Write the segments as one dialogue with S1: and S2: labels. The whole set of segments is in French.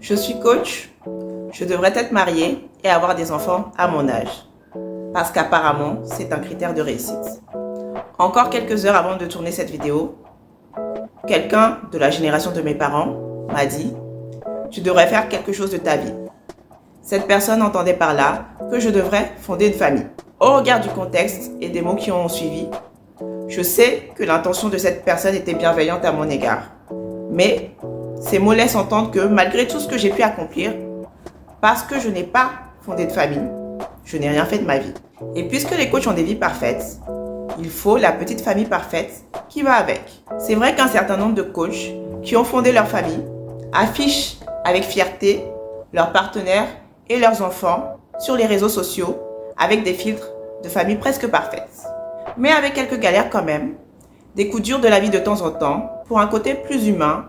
S1: Je suis coach, je devrais être mariée et avoir des enfants à mon âge. Parce qu'apparemment, c'est un critère de réussite. Encore quelques heures avant de tourner cette vidéo, quelqu'un de la génération de mes parents m'a dit « Tu devrais faire quelque chose de ta vie ». Cette personne entendait par là que je devrais fonder une famille. Au regard du contexte et des mots qui ont suivi, je sais que l'intention de cette personne était bienveillante à mon égard. Mais ces mots laissent entendre que malgré tout ce que j'ai pu accomplir, parce que je n'ai pas fondé de famille, je n'ai rien fait de ma vie. Et puisque les coachs ont des vies parfaites, il faut la petite famille parfaite qui va avec. C'est vrai qu'un certain nombre de coachs qui ont fondé leur famille affichent avec fierté leurs partenaires et leurs enfants sur les réseaux sociaux avec des filtres de famille presque parfaite. Mais avec quelques galères quand même, des coups durs de la vie de temps en temps pour un côté plus humain,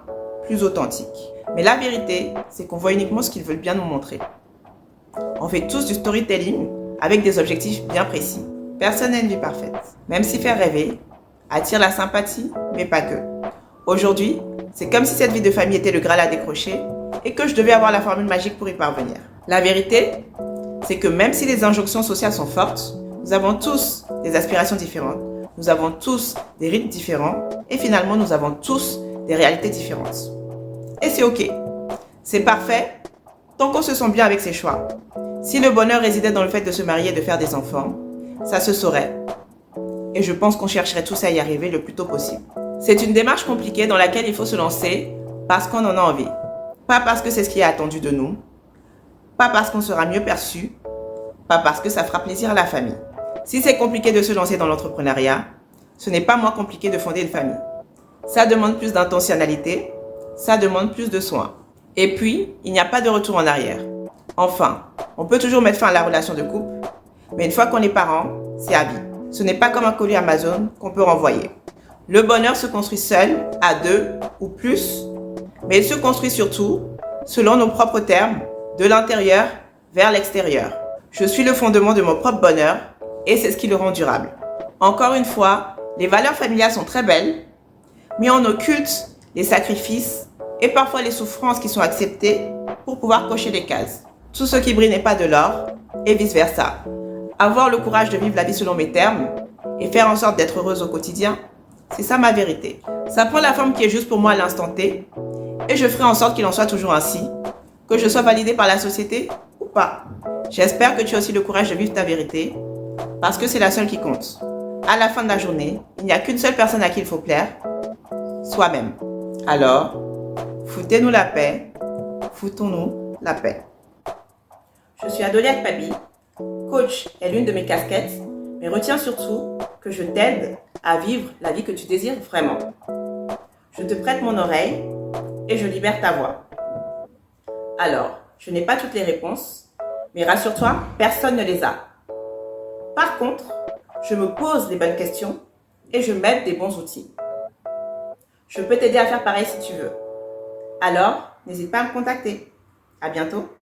S1: plus authentique. Mais la vérité, c'est qu'on voit uniquement ce qu'ils veulent bien nous montrer. On fait tous du storytelling avec des objectifs bien précis. Personne n'a une vie parfaite, même si faire rêver attire la sympathie, mais pas que. Aujourd'hui, c'est comme si cette vie de famille était le Graal à décrocher et que je devais avoir la formule magique pour y parvenir. La vérité, c'est que même si les injonctions sociales sont fortes, nous avons tous des aspirations différentes, nous avons tous des rythmes différents et finalement nous avons tous des réalités différentes. Et c'est ok, c'est parfait tant qu'on se sent bien avec ses choix. Si le bonheur résidait dans le fait de se marier et de faire des enfants, ça se saurait. Et je pense qu'on chercherait tous à y arriver le plus tôt possible. C'est une démarche compliquée dans laquelle il faut se lancer parce qu'on en a envie. Pas parce que c'est ce qui est attendu de nous, pas parce qu'on sera mieux perçu, pas parce que ça fera plaisir à la famille. Si c'est compliqué de se lancer dans l'entrepreneuriat, ce n'est pas moins compliqué de fonder une famille. Ça demande plus d'intentionnalité, ça demande plus de soins. Et puis, il n'y a pas de retour en arrière. Enfin, on peut toujours mettre fin à la relation de couple, mais une fois qu'on est parent, c'est à vie. Ce n'est pas comme un colis Amazon qu'on peut renvoyer. Le bonheur se construit seul, à deux ou plus, mais il se construit surtout selon nos propres termes, de l'intérieur vers l'extérieur. Je suis le fondement de mon propre bonheur et c'est ce qui le rend durable. Encore une fois, les valeurs familiales sont très belles, mais on occulte les sacrifices et parfois les souffrances qui sont acceptées pour pouvoir cocher les cases. Tout ce qui brille n'est pas de l'or et vice-versa. Avoir le courage de vivre la vie selon mes termes et faire en sorte d'être heureuse au quotidien, c'est ça ma vérité. Ça prend la forme qui est juste pour moi à l'instant T et je ferai en sorte qu'il en soit toujours ainsi, que je sois validée par la société ou pas. J'espère que tu as aussi le courage de vivre ta vérité parce que c'est la seule qui compte. À la fin de la journée, il n'y a qu'une seule personne à qui il faut plaire, soi-même. Alors, foutez-nous la paix, foutons-nous la paix. Je suis Adoliette Pabi, coach est l'une de mes casquettes, mais retiens surtout que je t'aide à vivre la vie que tu désires vraiment. Je te prête mon oreille et je libère ta voix. Alors, je n'ai pas toutes les réponses, mais rassure-toi, personne ne les a. Par contre, je me pose les bonnes questions et je m'aide des bons outils. Je peux t'aider à faire pareil si tu veux. Alors, n'hésite pas à me contacter. À bientôt.